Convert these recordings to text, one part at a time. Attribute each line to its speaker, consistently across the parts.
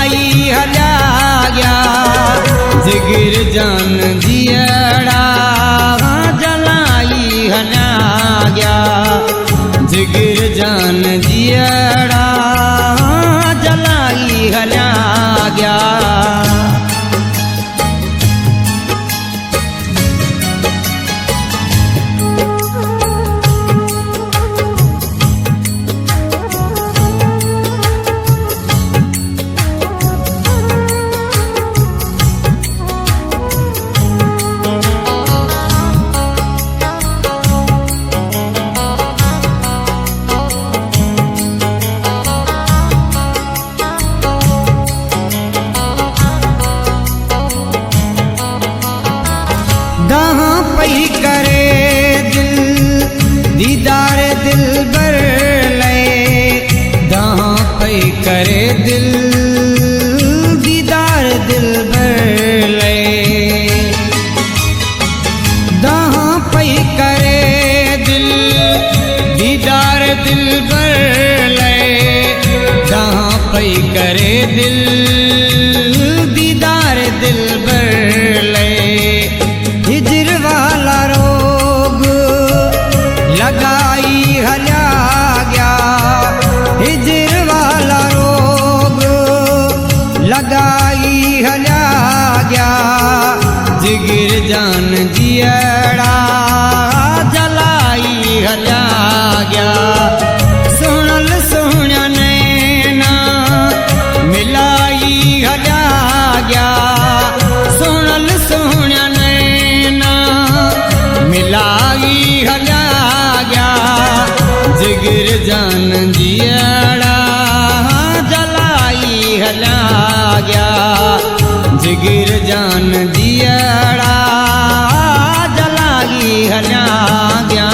Speaker 1: जलाई हल्या गया जिगर जान जियड़ा जलाई हल्या गया जिगर जान जियड़ा जलाई हल्या गया। दहाँ पई करे दिल दीदार दिल बर ले दहाँ पई करे दिल दीदार दिल बर ले दहाँ पई करे दिल दीदार दिल बर ले दहाँ पई करे दिल दीदार दिल बर ले। हिजर वाला रोग लगाई हल्या गया हिजर वाला रोग लगाई हल्या गया जिगर जान जियड़ा जलाई हल्या गया। सुनल सुना नैना मिलाई हल्या गया सुनल सुना मिलाई हल्या गया जिगर जान जियड़ा जलाई हल्या गया जिगर जान जियड़ा जलाई हल्या गया।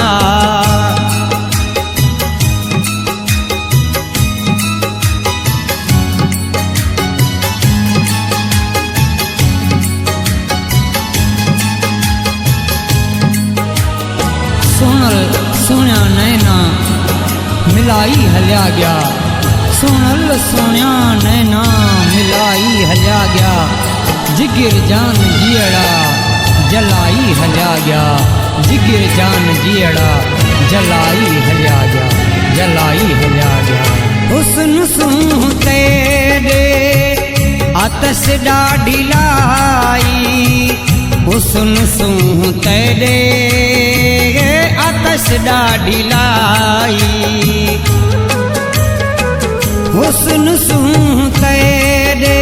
Speaker 1: सुनल सुना नैना मिलाई हल्या गया सुनल सुना नैना मिलाई हल्या गया जिगर जान जियड़ा जलाई हल्या गया जिगर जान जियड़ा जलाई हल्या गया जलाई हल्या गया। हुस्न सूह तेरे आतश डाढ़ी लाई हुस्न सूह तेरे आतश डाढ़ी लाई हुस्न सूह तेरे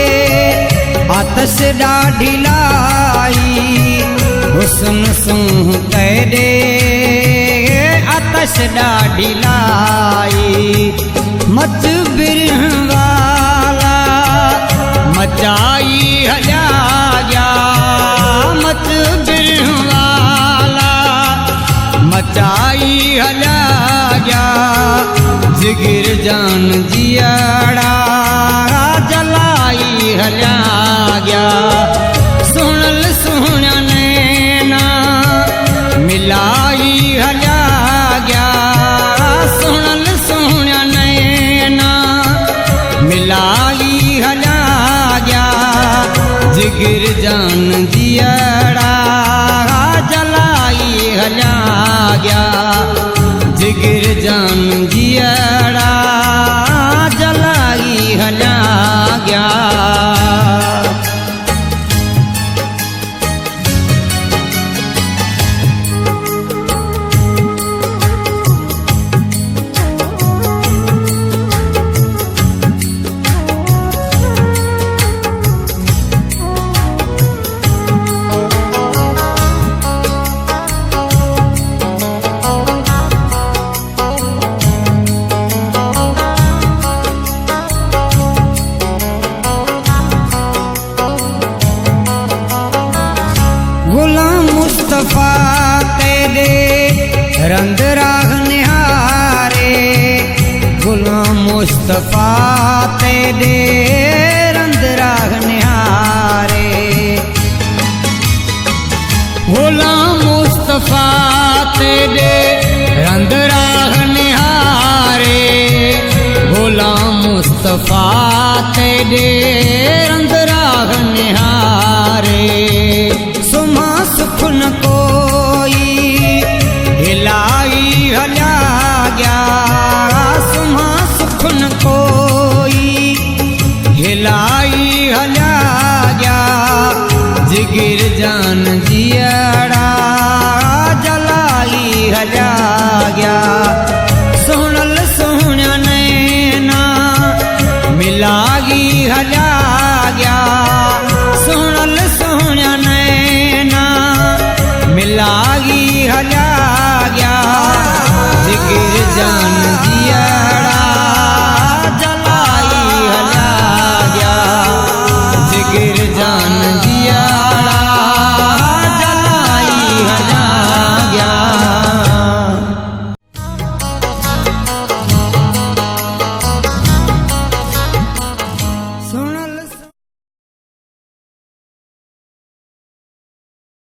Speaker 1: आतश डाढ़ी लाई हुस्न सूह तेरे आतश डाढ़ी लाई। मच बिरह वाला मचाई हल्या गया मच बिरह वाला मचाई हल्या गया जिगर जान जियड़ा जलाई हल्या गया। सुनल सुना नैना मिलाई हल्या गया सुनल सुना नैना मिलाई हल्या गया जिगर जान जियड़ा जलाई हल्या गया जिगर जान जियड़ा जलाई हल्या गया। गुलाम मुस्तफा तेरे रंग राग निहारे गुलाम मुस्तफा तेरे रंग राग निहारे गुलाम मुस्तफा तेरे रंग राग निहारे गुलाम मुस्तफा तेरे हलिया गया जिगिर जान जियड़ा जलाई हलिया गया सोहनल सोहना नैना मिलागी हलिया गया सोहनल सोहना नैना मिलागी हलिया गया जिगिर जान